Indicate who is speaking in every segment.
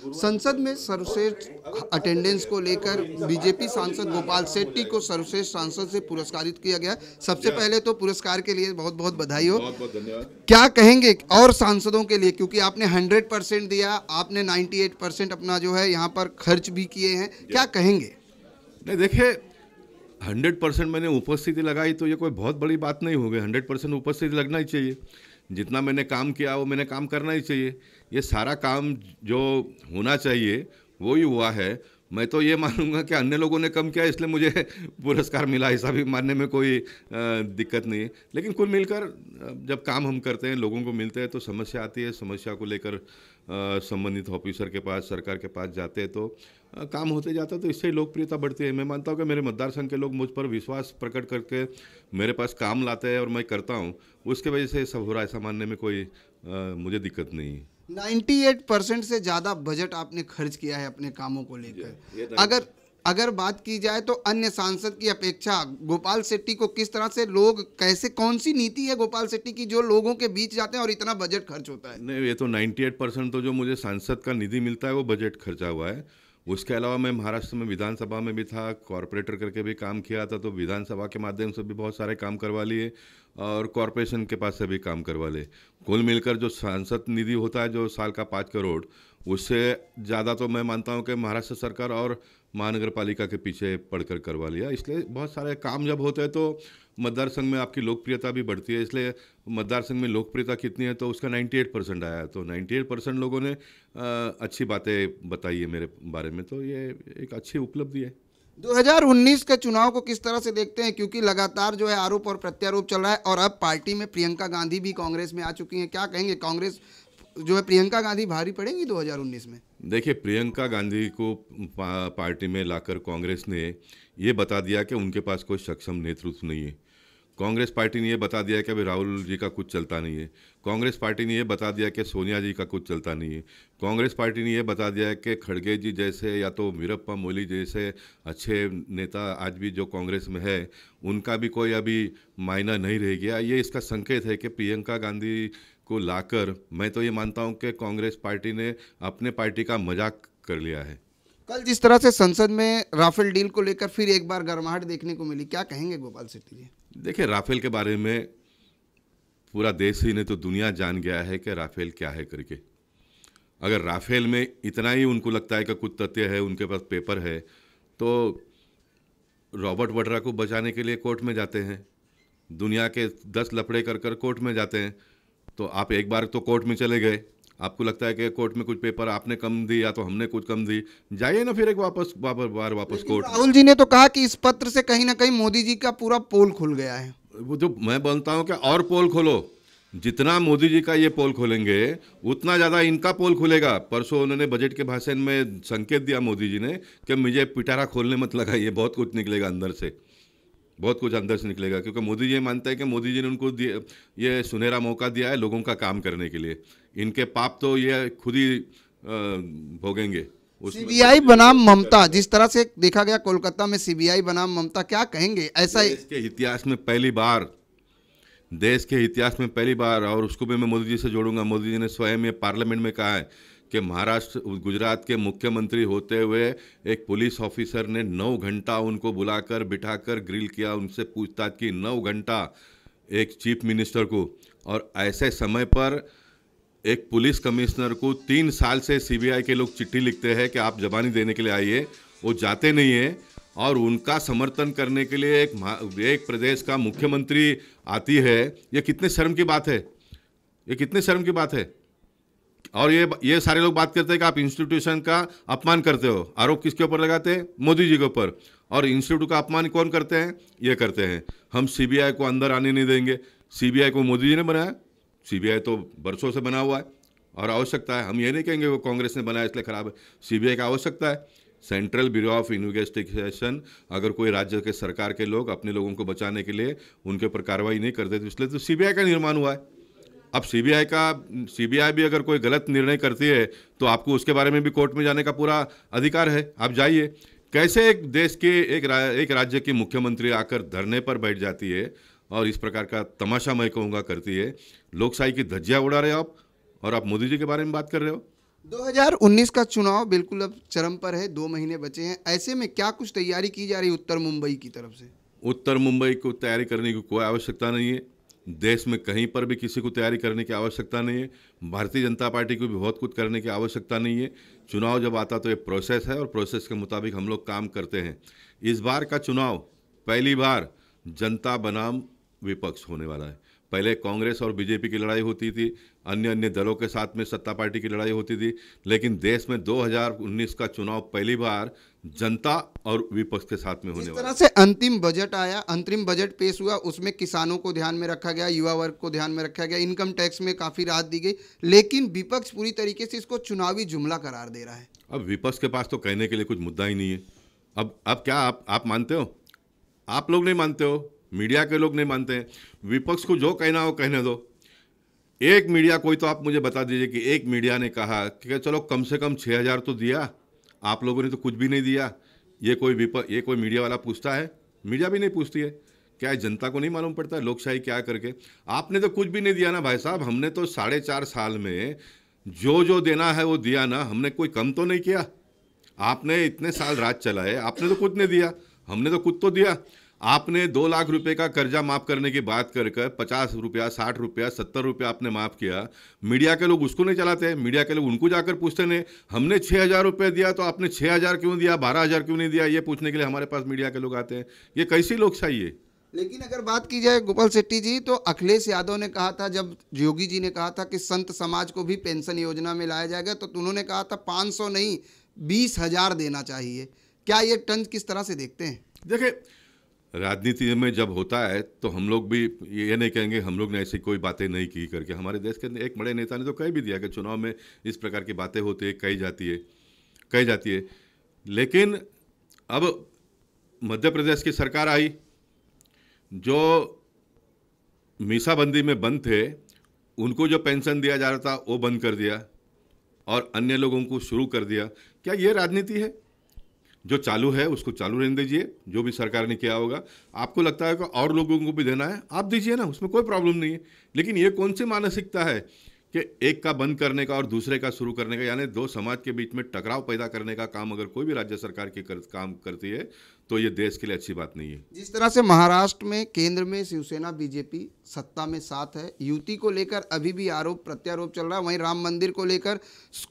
Speaker 1: संसद में सर्वश्रेष्ठ अटेंडेंस को लेकर बीजेपी सांसद गोपाल शेट्टी को सर्वश्रेष्ठ सांसद से पुरस्कारित किया गया। सबसे पहले तो पुरस्कार के लिए बहुत बहुत बधाई हो।
Speaker 2: बहुत बहुत धन्यवाद।
Speaker 1: क्या कहेंगे और सांसदों के लिए, क्योंकि आपने 100% दिया, आपने 98% अपना जो है यहाँ पर खर्च भी किए हैं, क्या कहेंगे?
Speaker 2: नहीं देखिए, 100% मैंने उपस्थिति लगाई तो ये कोई बहुत बड़ी बात नहीं हो गई। 100% उपस्थिति लगना ही चाहिए। जितना मैंने काम किया वो मैंने काम करना ही चाहिए। ये सारा काम जो होना चाहिए वो ही हुआ है। मैं तो ये मानूंगा कि अन्य लोगों ने कम किया इसलिए मुझे पुरस्कार मिला, ऐसा भी मानने में कोई दिक्कत नहीं है। लेकिन कुल मिलकर जब काम हम करते हैं, लोगों को मिलते हैं तो समस्या आती है। समस्या को लेकर संबंधित ऑफिसर के पास, सरकार के पास जाते हैं तो काम होते जाता है, तो इससे ही लोकप्रियता बढ़ती है। मैं मानता हूँ कि मेरे मतदार संघ के लोग मुझ पर विश्वास प्रकट करके मेरे पास काम लाते हैं और मैं करता हूँ, उसके वजह से सब हो रहा है। ऐसा मानने में कोई मुझे दिक्कत नहीं है।
Speaker 1: 98% से ज़्यादा बजट आपने खर्च किया है अपने कामों को लेकर। अगर बात की जाए तो अन्य सांसद की अपेक्षा गोपाल शेट्टी को किस तरह से लोग, कैसे, कौन सी नीति है गोपाल शेट्टी की जो लोगों के बीच जाते हैं और इतना बजट खर्च होता है?
Speaker 2: नहीं, ये तो 98% तो जो मुझे सांसद का निधि मिलता है वो बजट खर्चा हुआ है। उसके अलावा मैं महाराष्ट्र में विधानसभा में भी था, कॉरपोरेटर करके भी काम किया था, तो विधानसभा के माध्यम से भी बहुत सारे काम करवा लिए और कॉरपोरेशन के पास से भी काम करवा लिए। कुल मिलकर जो सांसद निधि होता है जो साल का 5 करोड़, उससे ज़्यादा तो मैं मानता हूँ कि महाराष्ट्र सरकार और महानगर पालिका के पीछे पढ़कर करवा लिया। इसलिए बहुत सारे काम जब होते हैं तो मतदार संघ में आपकी लोकप्रियता भी बढ़ती है। इसलिए मतदार संघ में लोकप्रियता कितनी है तो उसका 98% आया है। तो 98% लोगों ने अच्छी बातें बताई है मेरे बारे में, तो ये एक अच्छी उपलब्धि है।
Speaker 1: 2019 के चुनाव को किस तरह से देखते हैं, क्योंकि लगातार जो है आरोप और प्रत्यारोप चल रहा है और अब पार्टी में प्रियंका गांधी भी कांग्रेस में आ चुकी हैं, क्या कहेंगे? कांग्रेस जो है प्रियंका गांधी भारी पड़ेंगी 2019 में?
Speaker 2: देखिए, प्रियंका गांधी को पार्टी में लाकर कांग्रेस ने ये बता दिया कि उनके पास कोई सक्षम नेतृत्व नहीं है। कांग्रेस पार्टी ने ये बता दिया कि अभी राहुल जी का कुछ चलता नहीं है। कांग्रेस पार्टी ने ये बता दिया कि सोनिया जी का कुछ चलता नहीं है। कांग्रेस पार्टी ने ये बता दिया कि खड़गे जी जैसे या तो वीरप्पा मोइली जैसे अच्छे नेता आज भी जो कांग्रेस में है, उनका भी कोई अभी मायना नहीं रह गया। ये इसका संकेत है कि प्रियंका गांधी को लाकर मैं तो ये मानता हूँ कि कांग्रेस पार्टी ने अपने पार्टी का मजाक कर लिया है।
Speaker 1: कल जिस तरह से संसद में राफेल डील को लेकर फिर एक बार गर्माहट देखने को मिली, क्या कहेंगे गोपाल शेट्टी जी?
Speaker 2: देखिए, राफेल के बारे में पूरा देश ही नहीं तो दुनिया जान गया है कि राफेल क्या है करके। अगर राफेल में इतना ही उनको लगता है कि कुछ तथ्य है, उनके पास पेपर है, तो रॉबर्ट वड्रा को बचाने के लिए कोर्ट में जाते हैं। दुनिया के 10 लफड़े कर कर कोर्ट में जाते हैं। तो आप एक बार तो कोर्ट में चले गए, आपको लगता है कि कोर्ट में कुछ पेपर आपने कम दी या तो हमने कुछ कम दी, जाइए ना फिर एक वापस कोर्ट।
Speaker 1: राहुल जी ने तो कहा कि इस पत्र से कहीं ना कहीं मोदी जी का पूरा पोल खुल गया है।
Speaker 2: वो जो मैं बोलता हूँ कि और पोल खोलो, जितना मोदी जी का ये पोल खोलेंगे उतना ज़्यादा इनका पोल खुलेगा। परसों उन्होंने बजट के भाषण में संकेत दिया मोदी जी ने कि मुझे पिटारा खोलने मत लगाइए, बहुत कुछ निकलेगा अंदर से, बहुत कुछ अंदर से निकलेगा। क्योंकि मोदी जी मानते हैं कि मोदी जी ने उनको ये सुनहरा मौका दिया है लोगों का काम करने के लिए। इनके पाप तो ये खुद ही भोगेंगे।
Speaker 1: सीबीआई बनाम ममता, जिस तरह से देखा गया कोलकाता में सीबीआई बनाम ममता, क्या कहेंगे? ऐसा
Speaker 2: देश के इतिहास में पहली बार, और उसको भी मैं मोदी जी से जोड़ूंगा। मोदी जी ने स्वयं ये पार्लियामेंट में कहा है कि महाराष्ट्र, गुजरात के मुख्यमंत्री होते हुए एक पुलिस ऑफिसर ने 9 घंटा उनको बुलाकर बिठाकर ग्रिल किया, उनसे पूछताछ की 9 घंटा एक चीफ मिनिस्टर को। और ऐसे समय पर एक पुलिस कमिश्नर को 3 साल से सीबीआई के लोग चिट्ठी लिखते हैं कि आप जबानी देने के लिए आइए, वो जाते नहीं है। और उनका समर्थन करने के लिए एक प्रदेश का मुख्यमंत्री आती है। ये कितने शर्म की बात है, ये कितने शर्म की बात है। और ये सारे लोग बात करते हैं कि आप इंस्टीट्यूशन का अपमान करते हो। आरोप किसके ऊपर लगाते हैं? मोदी जी के ऊपर। और इंस्टीट्यूट का अपमान कौन करते हैं? ये करते हैं। हम सीबीआई को अंदर आने नहीं देंगे। सीबीआई को मोदी जी ने बनाया, सीबीआई तो बरसों से बना हुआ है और आवश्यकता है। हम ये नहीं कहेंगे वो कांग्रेस ने बनाया इसलिए खराब है। सीबीआई का आवश्यकता है। सेंट्रल ब्यूरो ऑफ इन्वेस्टिगेशन, अगर कोई राज्य के सरकार के लोग अपने लोगों को बचाने के लिए उनके ऊपर कार्रवाई नहीं करते तो इसलिए तो सीबीआई का निर्माण हुआ है। अब सीबीआई भी अगर कोई गलत निर्णय करती है तो आपको उसके बारे में भी कोर्ट में जाने का पूरा अधिकार है, आप जाइए। कैसे एक देश के एक राज्य की मुख्यमंत्री आकर धरने पर बैठ जाती है और इस प्रकार का तमाशा मैं कहूँगा करती है। लोकशाही की धज्जियाँ उड़ा रहे हो आप और आप मोदी जी के बारे में बात कर रहे हो।
Speaker 1: 2019 का चुनाव बिल्कुल अब चरम पर है, 2 महीने बचे हैं। ऐसे में क्या कुछ तैयारी की जा रही है उत्तर मुंबई की तरफ से?
Speaker 2: उत्तर मुंबई को तैयारी करने की कोई आवश्यकता नहीं है। देश में कहीं पर भी किसी को तैयारी करने की आवश्यकता नहीं है। भारतीय जनता पार्टी को भी बहुत कुछ करने की आवश्यकता नहीं है। चुनाव जब आता तो ये प्रोसेस है और प्रोसेस के मुताबिक हम लोग काम करते हैं। इस बार का चुनाव पहली बार जनता बनाम विपक्ष होने वाला है। पहले कांग्रेस और बीजेपी की लड़ाई होती थी, अन्य अन्य दलों के साथ में सत्ता पार्टी की लड़ाई होती थी, लेकिन देश में 2019 का चुनाव पहली बार जनता और विपक्ष के साथ में होने
Speaker 1: जिस
Speaker 2: वाला
Speaker 1: तरह
Speaker 2: है।
Speaker 1: से अंतिम बजट आया, अंतरिम बजट पेश हुआ, उसमें किसानों को ध्यान में रखा गया, युवा वर्ग को ध्यान में रखा गया, इनकम टैक्स में काफी राहत दी गई, लेकिन विपक्ष पूरी तरीके से इसको चुनावी जुमला करार दे रहा है।
Speaker 2: अब विपक्ष के पास तो कहने के लिए कुछ मुद्दा ही नहीं है। अब क्या आप मानते हो? आप लोग नहीं मानते हो, मीडिया के लोग नहीं मानते हैं। विपक्ष को जो कहना हो कहने दो। एक मीडिया, कोई तो आप मुझे बता दीजिए कि एक मीडिया ने कहा कि चलो कम से कम 6,000 तो दिया, आप लोगों ने तो कुछ भी नहीं दिया। ये कोई मीडिया वाला पूछता है? मीडिया भी नहीं पूछती है। क्या है, जनता को नहीं मालूम पड़ता है लोकशाही क्या करके? आपने तो कुछ भी नहीं दिया ना भाई साहब। हमने तो 4.5 साल में जो जो देना है वो दिया ना। हमने कोई कम तो नहीं किया। आपने इतने साल राज चलाए, आपने तो कुछ नहीं दिया, हमने तो कुछ तो दिया। आपने 2 लाख रुपए का कर्जा माफ करने की बात कर 50 रुपया, 60 रुपया, 70 रुपया आपने माफ किया। मीडिया के लोग उसको नहीं चलाते। मीडिया के लोग उनको जाकर पूछते नहीं, हमने 6,000 रुपये दिया तो आपने 6,000 क्यों दिया, 12,000 क्यों नहीं दिया? ये पूछने के लिए हमारे पास मीडिया के लोग आते हैं। ये कैसी लोकशाही है?
Speaker 1: लेकिन अगर बात की जाए गोपाल शेट्टी जी, तो अखिलेश यादव ने कहा था, जब योगी जी ने कहा था कि संत समाज को भी पेंशन योजना में लाया जाएगा, तो उन्होंने कहा था 500 नहीं 20,000 देना चाहिए। क्या ये तंज किस तरह से देखते हैं?
Speaker 2: देखिए, राजनीति में जब होता है तो हम लोग भी ये नहीं कहेंगे हम लोग ने ऐसी कोई बातें नहीं की करके। हमारे देश के एक बड़े नेता ने तो कह भी दिया कि चुनाव में इस प्रकार की बातें होती है, कही जाती है। लेकिन अब मध्य प्रदेश की सरकार आई, जो मीसाबंदी में बंद थे उनको जो पेंशन दिया जा रहा था वो बंद कर दिया और अन्य लोगों को शुरू कर दिया। क्या ये राजनीति है? जो चालू है उसको चालू रहने दीजिए, जो भी सरकार ने किया होगा। आपको लगता है कि और लोगों को भी देना है, आप दीजिए ना, उसमें कोई प्रॉब्लम नहीं है। लेकिन ये कौन सी मानसिकता है कि एक का बंद करने का और दूसरे का शुरू करने का, यानी दो समाज के बीच में टकराव पैदा करने का काम अगर कोई भी राज्य सरकार काम करती है तो ये देश के लिए अच्छी बात नहीं है।
Speaker 1: जिस तरह से महाराष्ट्र में केंद्र में शिवसेना बीजेपी सत्ता में साथ है, युति को लेकर अभी भी आरोप प्रत्यारोप चल रहा है। वहीं राम मंदिर को लेकर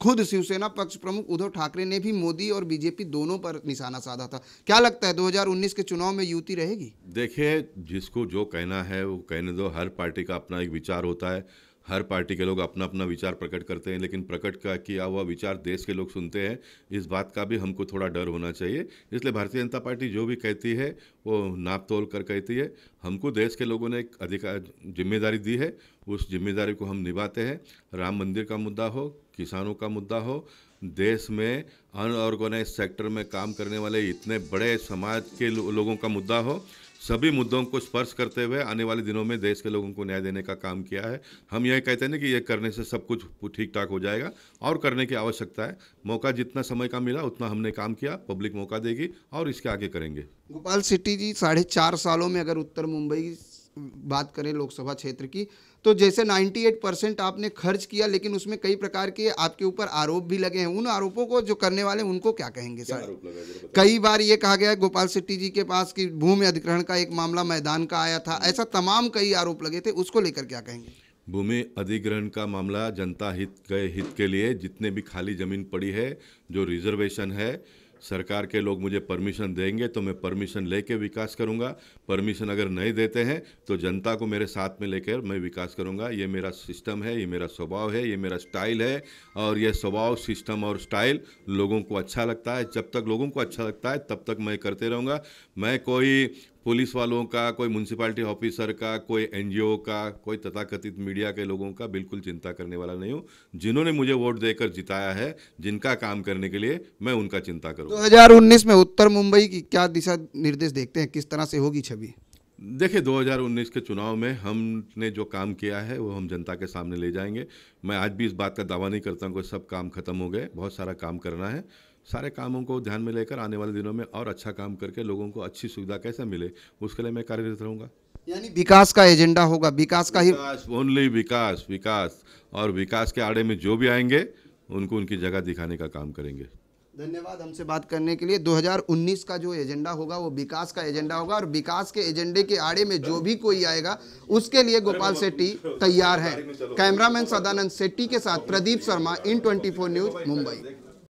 Speaker 1: खुद शिवसेना पक्ष प्रमुख उद्धव ठाकरे ने भी मोदी और बीजेपी दोनों पर निशाना साधा था। क्या लगता है 2019 के चुनाव में युति रहेगी?
Speaker 2: देखिए, जिसको जो कहना है वो कहने दो। हर पार्टी का अपना एक विचार होता है, हर पार्टी के लोग अपना अपना विचार प्रकट करते हैं, लेकिन प्रकट का किया हुआ विचार देश के लोग सुनते हैं। इस बात का भी हमको थोड़ा डर होना चाहिए। इसलिए भारतीय जनता पार्टी जो भी कहती है वो नाप तोल कर कहती है। हमको देश के लोगों ने एक अधिकार जिम्मेदारी दी है, उस जिम्मेदारी को हम निभाते हैं। राम मंदिर का मुद्दा हो, किसानों का मुद्दा हो, देश में अनऑर्गेनाइज सेक्टर में काम करने वाले इतने बड़े समाज के लोगों का मुद्दा हो, सभी मुद्दों को स्पर्श करते हुए आने वाले दिनों में देश के लोगों को न्याय देने का काम किया है। हम यह कहते हैं ना कि ये करने से सब कुछ ठीक ठाक हो जाएगा, और करने की आवश्यकता है। मौका जितना समय का मिला उतना हमने काम किया, पब्लिक मौका देगी और इसके आगे करेंगे।
Speaker 1: गोपाल शेट्टी जी, 4.5 सालों में अगर उत्तर मुंबई बात करें लोकसभा क्षेत्र की, तो जैसे 98% आपने खर्च किया, लेकिन उसमें कई प्रकार के आपके ऊपर आरोप भी लगे हैं। उन आरोपों को जो करने वाले उनको क्या कहेंगे सर? कई बार ये कहा गया है गोपाल शेट्टी जी के पास कि भूमि अधिग्रहण का एक मामला मैदान का आया था, ऐसा तमाम कई आरोप लगे थे, उसको लेकर क्या कहेंगे?
Speaker 2: भूमि अधिग्रहण का मामला जनता हित के लिए जितने भी खाली ज़मीन पड़ी है, जो रिजर्वेशन है, सरकार के लोग मुझे परमिशन देंगे तो मैं परमिशन लेके विकास करूंगा। परमिशन अगर नहीं देते हैं तो जनता को मेरे साथ में लेकर मैं विकास करूंगा। ये मेरा सिस्टम है, ये मेरा स्वभाव है, ये मेरा स्टाइल है, और ये स्वभाव, सिस्टम और स्टाइल लोगों को अच्छा लगता है। जब तक लोगों को अच्छा लगता है तब तक मैं करते रहूँगा। मैं कोई पुलिस वालों का, कोई म्यूनसिपालिटी ऑफिसर का, कोई एनजीओ का, कोई तथाकथित मीडिया के लोगों का बिल्कुल चिंता करने वाला नहीं हूँ। जिन्होंने मुझे वोट देकर जिताया है, जिनका काम करने के लिए, मैं उनका चिंता करूँगा।
Speaker 1: 2019 में उत्तर मुंबई की क्या दिशा निर्देश देखते हैं, किस तरह से होगी छवि?
Speaker 2: देखिए, 2019 के चुनाव में हमने जो काम किया है वो हम जनता के सामने ले जाएंगे। मैं आज भी इस बात का दावा नहीं करता हूँ कि सब काम खत्म हो गए, बहुत सारा काम करना है। सारे कामों को ध्यान में लेकर आने वाले दिनों में और अच्छा काम करके लोगों को अच्छी सुविधा कैसे मिले, उसके लिए मैं कार्यरत रहूँगा।
Speaker 1: यानी विकास का एजेंडा होगा, विकास का ही
Speaker 2: विकास, ओनली विकास। विकास और विकास के आड़े में जो भी आएंगे उनको उनकी जगह दिखाने का काम करेंगे।
Speaker 1: धन्यवाद हमसे बात करने के लिए। 2019 का जो एजेंडा होगा वो विकास का एजेंडा होगा, और विकास के एजेंडे के आड़े में जो भी कोई आएगा उसके लिए गोपाल सेट्टी तैयार है। कैमरामैन सदानंद सेट्टी के साथ प्रदीप शर्मा, इन 24 न्यूज, मुंबई।